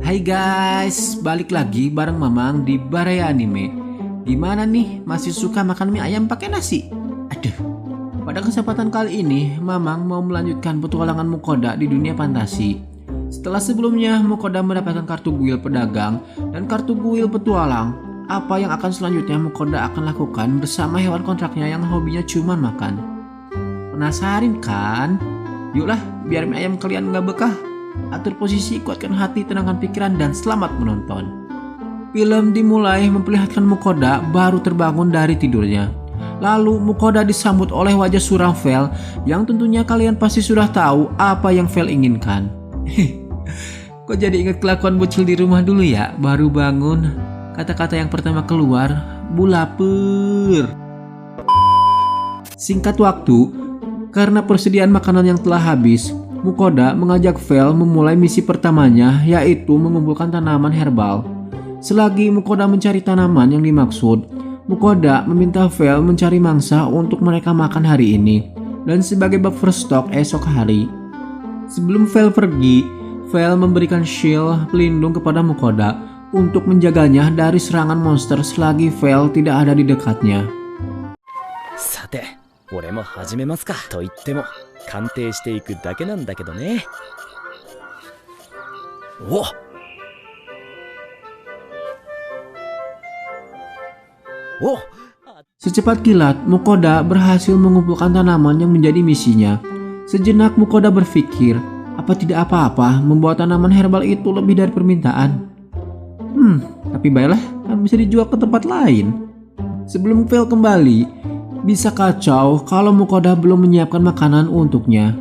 Hai guys, balik lagi bareng Mamang di Baraya Anime. Gimana nih, masih suka makan mie ayam pakai nasi? Aduh, pada kesempatan kali ini Mamang mau melanjutkan petualangan Mukoda di dunia fantasi. Setelah sebelumnya Mukoda mendapatkan kartu guil pedagang dan kartu guil petualang, apa yang akan selanjutnya Mukoda akan lakukan bersama hewan kontraknya yang hobinya cuma makan? Penasaran kan? Yuklah, biar mie ayam kalian gak bekah. Atur posisi, kuatkan hati, tenangkan pikiran, dan selamat menonton. Film dimulai memperlihatkan Mukoda baru terbangun dari tidurnya. Lalu Mukoda disambut oleh wajah suram Vel yang tentunya kalian pasti sudah tahu apa yang Vel inginkan. Kok jadi ingat kelakuan bocil di rumah dulu ya, baru bangun. Kata-kata yang pertama keluar, "Bu lapar." Singkat waktu, karena persediaan makanan yang telah habis, Mukoda mengajak Vel memulai misi pertamanya, yaitu mengumpulkan tanaman herbal. Selagi Mukoda mencari tanaman yang dimaksud, Mukoda meminta Vel mencari mangsa untuk mereka makan hari ini dan sebagai buffer stok esok hari. Sebelum Vel pergi, Vel memberikan shield pelindung kepada Mukoda untuk menjaganya dari serangan monster selagi Vel tidak ada di dekatnya. さて、俺も始めますか。と言っても鑑定していくだけなんだけどね。おっ、おっ。 Secepat kilat, Mukoda berhasil mengumpulkan tanaman yang menjadi misinya. Sejenak Mukoda berpikir, apa tidak apa-apa membawa tanaman herbal itu lebih dari permintaan. Tapi baiklah, kan bisa dijual ke tempat lain. Sebelum Vel kembali, bisa kacau kalau Mukoda belum menyiapkan makanan untuknya.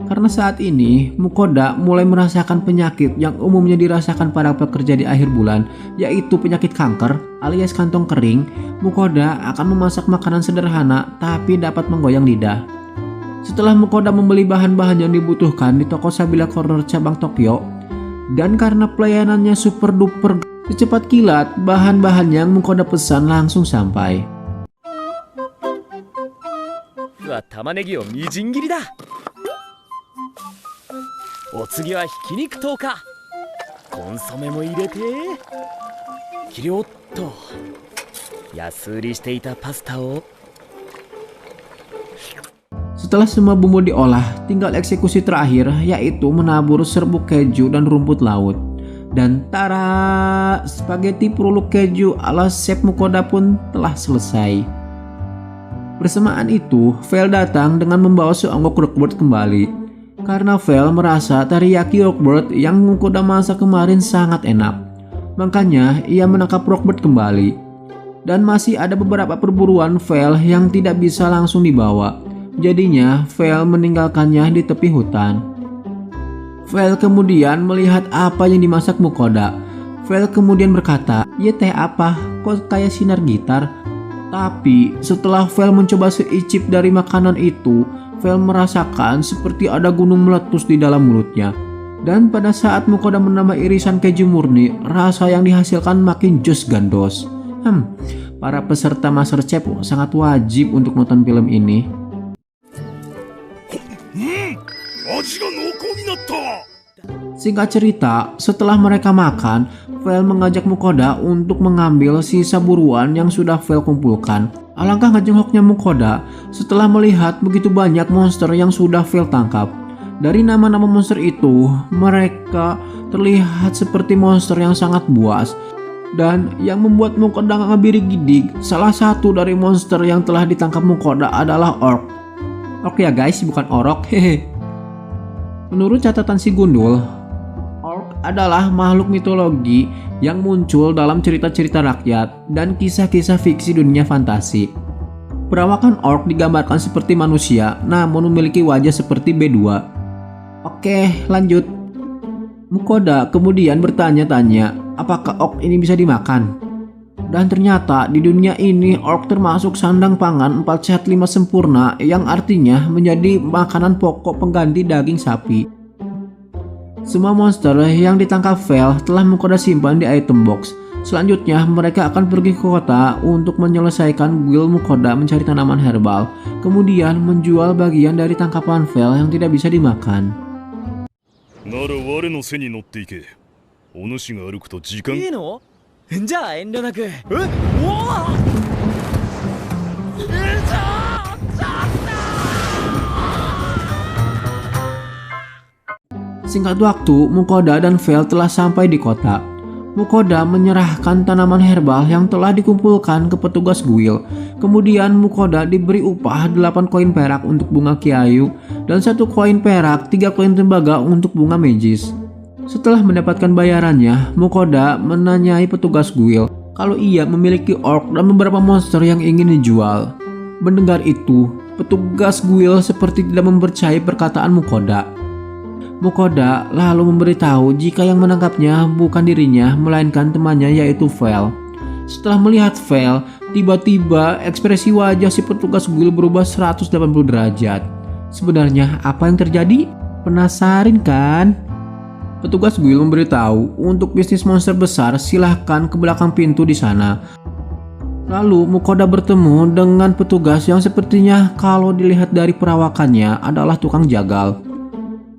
Karena saat ini Mukoda mulai merasakan penyakit yang umumnya dirasakan para pekerja di akhir bulan, yaitu penyakit kanker alias kantong kering. Mukoda akan memasak makanan sederhana tapi dapat menggoyang lidah. Setelah Mukoda membeli bahan-bahan yang dibutuhkan di toko Sabila Corner cabang Tokyo, dan karena pelayanannya super duper, secepat kilat bahan-bahan yang Mukoda pesan langsung sampai. 玉ねぎをみじん切りだ。お次はひき肉糖か。コンソメも入れて、切りおっと。安売りしていたパスタを。 Setelah semua bumbu diolah, tinggal eksekusi terakhir, yaitu menabur serbuk keju dan rumput laut. Dan tara, spaghetti peruluk keju ala Chef Mukoda pun telah selesai. Bersamaan itu, Vel datang dengan membawa seonggok Rockbird kembali. Karena Vel merasa teriyaki Rockbird yang Mukoda masak kemarin sangat enak. Makanya ia menangkap Rockbird kembali. Dan masih ada beberapa perburuan Vel yang tidak bisa langsung dibawa. Jadinya Vel meninggalkannya di tepi hutan. Vel kemudian melihat apa yang dimasak Mukoda. Vel kemudian berkata, "Ya teh apa? Kok kayak sinar gitar?" Tapi setelah Vel mencoba seicip dari makanan itu, Vel merasakan seperti ada gunung meletus di dalam mulutnya. Dan pada saat Mukoda menambah irisan keju murni, rasa yang dihasilkan makin jos gandos. Para peserta MasterChef sangat wajib untuk nonton film ini. Singkat cerita, setelah mereka makan, Vel mengajak Mukoda untuk mengambil sisa buruan yang sudah Vel kumpulkan. Alangkah ngejengoknya Mukoda setelah melihat begitu banyak monster yang sudah Vel tangkap. Dari nama-nama monster itu, mereka terlihat seperti monster yang sangat buas. Dan yang membuat Mukoda ngabiri gidig, salah satu dari monster yang telah ditangkap Mukoda adalah orc. Orc ya guys, bukan orok, hehe. Menurut catatan si Gundul, orc adalah makhluk mitologi yang muncul dalam cerita-cerita rakyat dan kisah-kisah fiksi dunia fantasi. Perawakan orc digambarkan seperti manusia, namun memiliki wajah seperti B2. Oke, lanjut. Mukoda kemudian bertanya-tanya, apakah orc ini bisa dimakan? Dan ternyata di dunia ini orc termasuk sandang pangan 4 sehat 5 sempurna, yang artinya menjadi makanan pokok pengganti daging sapi. Semua monster yang ditangkap Vel telah Mukoda simpan di item box. Selanjutnya mereka akan pergi ke kota untuk menyelesaikan guild Mukoda mencari tanaman herbal, kemudian menjual bagian dari tangkapan Vel yang tidak bisa dimakan. お主が歩くと時間いいの？じゃあ遠慮なく。おお！ Singkat waktu, Mukoda dan Vel telah sampai di kota. Mukoda menyerahkan tanaman herbal yang telah dikumpulkan ke petugas guil. Kemudian Mukoda diberi upah 8 koin perak untuk bunga kiayu dan 1 koin perak, 3 koin tembaga untuk bunga magis. Setelah mendapatkan bayarannya, Mukoda menanyai petugas guil kalau ia memiliki orc dan beberapa monster yang ingin dijual. Mendengar itu, petugas guil seperti tidak mempercayai perkataan Mukoda. Mukoda lalu memberitahu jika yang menangkapnya bukan dirinya melainkan temannya yaitu Vel. Setelah melihat Vel, tiba-tiba ekspresi wajah si petugas guil berubah 180 derajat. Sebenarnya apa yang terjadi? Penasaran kan? Petugas guil memberitahu untuk bisnis monster besar silahkan ke belakang pintu di sana. Lalu Mukoda bertemu dengan petugas yang sepertinya kalau dilihat dari perawakannya adalah tukang jagal.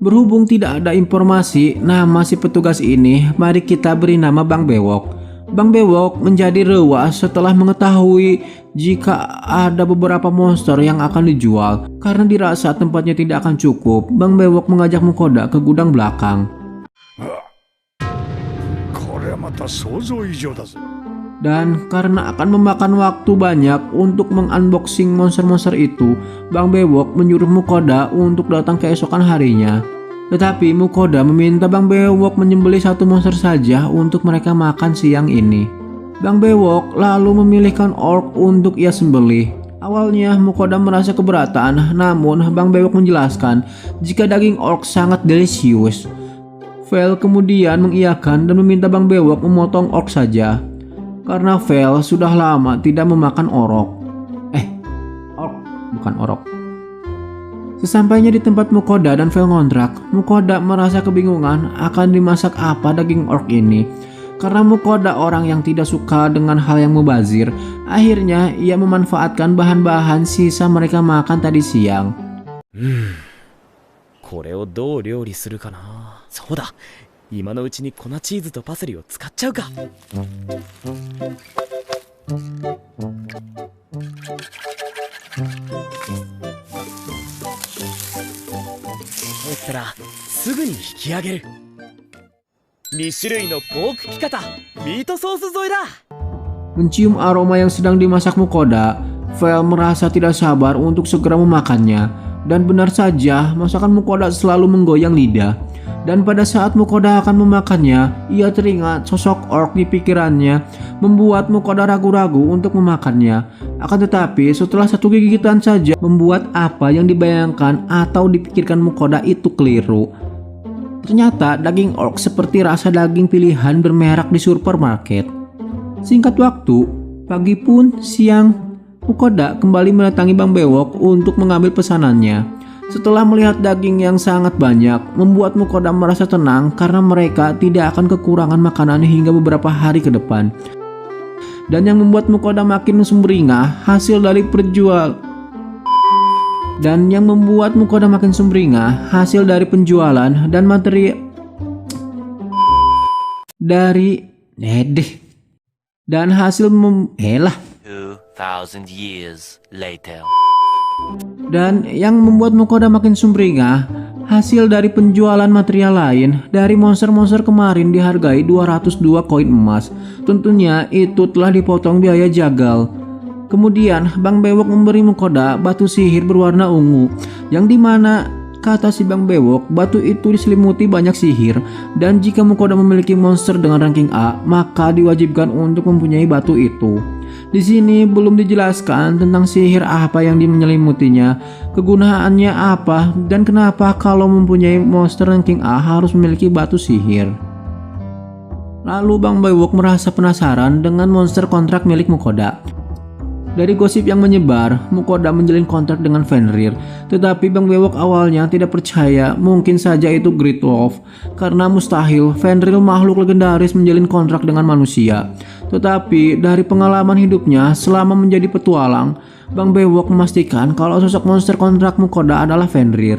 Berhubung tidak ada informasi nama si petugas ini, mari kita beri nama Bang Bewok. Bang Bewok menjadi rewas setelah mengetahui jika ada beberapa monster yang akan dijual. Karena dirasa tempatnya tidak akan cukup, Bang Bewok mengajak Mukoda ke gudang belakang. これはまた想像以上だぜ。 Dan karena akan memakan waktu banyak untuk mengunboxing monster-monster itu, Bang Bewok menyuruh Mukoda untuk datang keesokan harinya. Tetapi Mukoda meminta Bang Bewok menyembelih 1 monster saja untuk mereka makan siang ini. Bang Bewok lalu memilihkan orc untuk ia sembelih. Awalnya Mukoda merasa keberatan, namun Bang Bewok menjelaskan jika daging orc sangat delisius. Vel kemudian mengiyakan dan meminta Bang Bewok memotong orc saja. Karena Vel sudah lama tidak memakan orc, bukan orc. Sesampainya di tempat Mukoda dan Vel ngontrak, Mukoda merasa kebingungan akan dimasak apa daging orc ini. Karena Mukoda orang yang tidak suka dengan hal yang mubazir, akhirnya ia memanfaatkan bahan-bahan sisa mereka makan tadi siang. これをどう料理するかな。そうだ、今のうちに粉チーズとパセリを使っちゃうか。そうしたらすぐに引き上げる。2種類のポークピカタ、ミートソース添えだ。 Mencium aroma yang sedang dimasak Mukoda, Vel merasa tidak sabar untuk segera memakannya. Dan benar saja, masakan Mukoda selalu menggoyang lidah. Dan pada saat Mukoda akan memakannya, ia teringat sosok orc di pikirannya, membuat Mukoda ragu-ragu untuk memakannya. Akan tetapi, setelah 1 gigitan saja, membuat apa yang dibayangkan atau dipikirkan Mukoda itu keliru. Ternyata daging orc seperti rasa daging pilihan bermerek di supermarket. Singkat waktu, pagi pun siang, Mukoda kembali mendatangi Bang Bewok untuk mengambil pesanannya. Setelah melihat daging yang sangat banyak, membuat Mukoda merasa tenang karena mereka tidak akan kekurangan makanan hingga beberapa hari ke depan. Dan yang membuat Mukoda makin sumringah hasil dari penjualan dan materi dan hasil 2,000 years later. Dan yang membuat Mukoda makin sumringah, hasil dari penjualan material lain dari monster-monster kemarin dihargai 202 koin emas. Tentunya itu telah dipotong biaya jagal. Kemudian Bang Bewok memberi Mukoda batu sihir berwarna ungu, yang dimana kata si Bang Bewok, batu itu diselimuti banyak sihir, dan jika Mukoda memiliki monster dengan ranking A, maka diwajibkan untuk mempunyai batu itu. Di sini belum dijelaskan tentang sihir apa yang menyelimutinya, kegunaannya apa, dan kenapa kalau mempunyai monster ranking A harus memiliki batu sihir. Lalu Bang Bewok merasa penasaran dengan monster kontrak milik Mukoda. Dari gosip yang menyebar, Mukoda menjalin kontrak dengan Fenrir. Tetapi Bang Bewok awalnya tidak percaya, mungkin saja itu Great Wolf, karena mustahil Fenrir makhluk legendaris menjalin kontrak dengan manusia. Tetapi dari pengalaman hidupnya selama menjadi petualang, Bang Bewok memastikan kalau sosok monster kontrak Mukoda adalah Fenrir.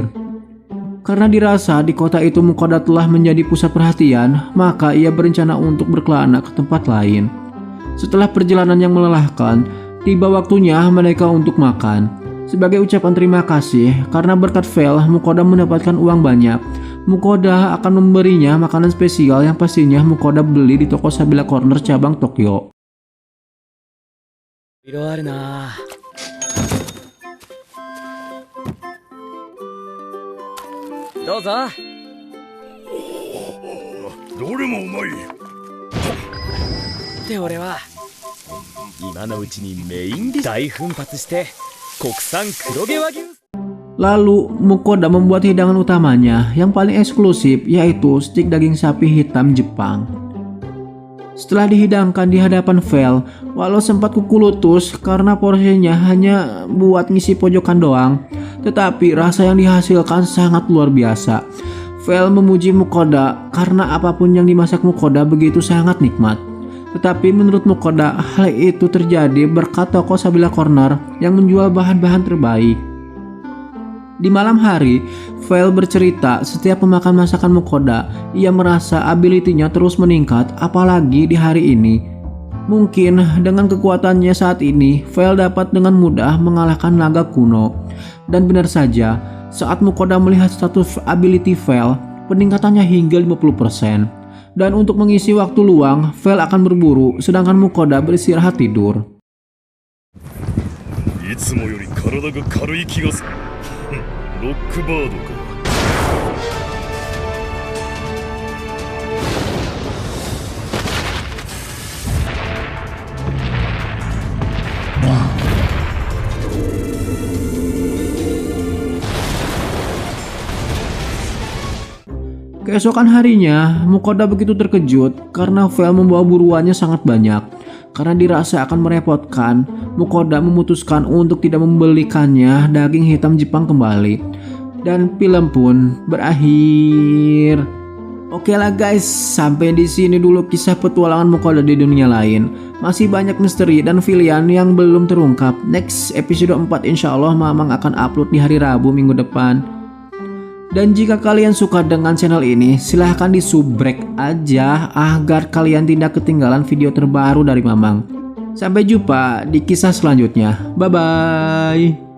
Karena dirasa di kota itu Mukoda telah menjadi pusat perhatian, maka ia berencana untuk berkelana ke tempat lain. Setelah perjalanan yang melelahkan, tiba waktunya mereka untuk makan. Sebagai ucapan terima kasih, karena berkat Vel, Mukoda mendapatkan uang banyak. Mukoda akan memberinya makanan spesial yang pastinya Mukoda beli di toko Sabila Corner cabang Tokyo. いろいろあるな。どうぞ。どれもうまい。って俺は今のうちにメインディッシュ大奮発して国産黒毛和牛。 Lalu Mukoda membuat hidangan utamanya yang paling eksklusif, yaitu stik daging sapi hitam Jepang. Setelah dihidangkan di hadapan Vel, walau sempat kuku lutus karena porsinya hanya buat ngisi pojokan doang, tetapi rasa yang dihasilkan sangat luar biasa. Vel memuji Mukoda karena apapun yang dimasak Mukoda begitu sangat nikmat. Tetapi menurut Mukoda, hal itu terjadi berkat toko Sabila Corner yang menjual bahan-bahan terbaik. Di malam hari, Vel bercerita setiap memakan masakan Mukoda, ia merasa ability-nya terus meningkat, apalagi di hari ini. Mungkin dengan kekuatannya saat ini, Vel dapat dengan mudah mengalahkan naga kuno. Dan benar saja, saat Mukoda melihat status ability Vel, peningkatannya hingga 50%. Dan untuk mengisi waktu luang, Vel akan berburu, sedangkan Mukoda beristirahat tidur. いつもより体が軽い気がする。ロックバードか。 Keesokan harinya, Mukoda begitu terkejut karena Vel membawa buruannya sangat banyak. Karena dirasa akan merepotkan, Mukoda memutuskan untuk tidak membelikannya daging hitam Jepang kembali. Dan film pun berakhir. Oke lah guys, sampai di sini dulu kisah petualangan Mukoda di dunia lain. Masih banyak misteri dan pilihan yang belum terungkap. Next episode 4 insya Allah Mamang akan upload di hari Rabu minggu depan. Dan jika kalian suka dengan channel ini, silahkan di subrek aja agar kalian tidak ketinggalan video terbaru dari Mamang. Sampai jumpa di kisah selanjutnya. Bye bye.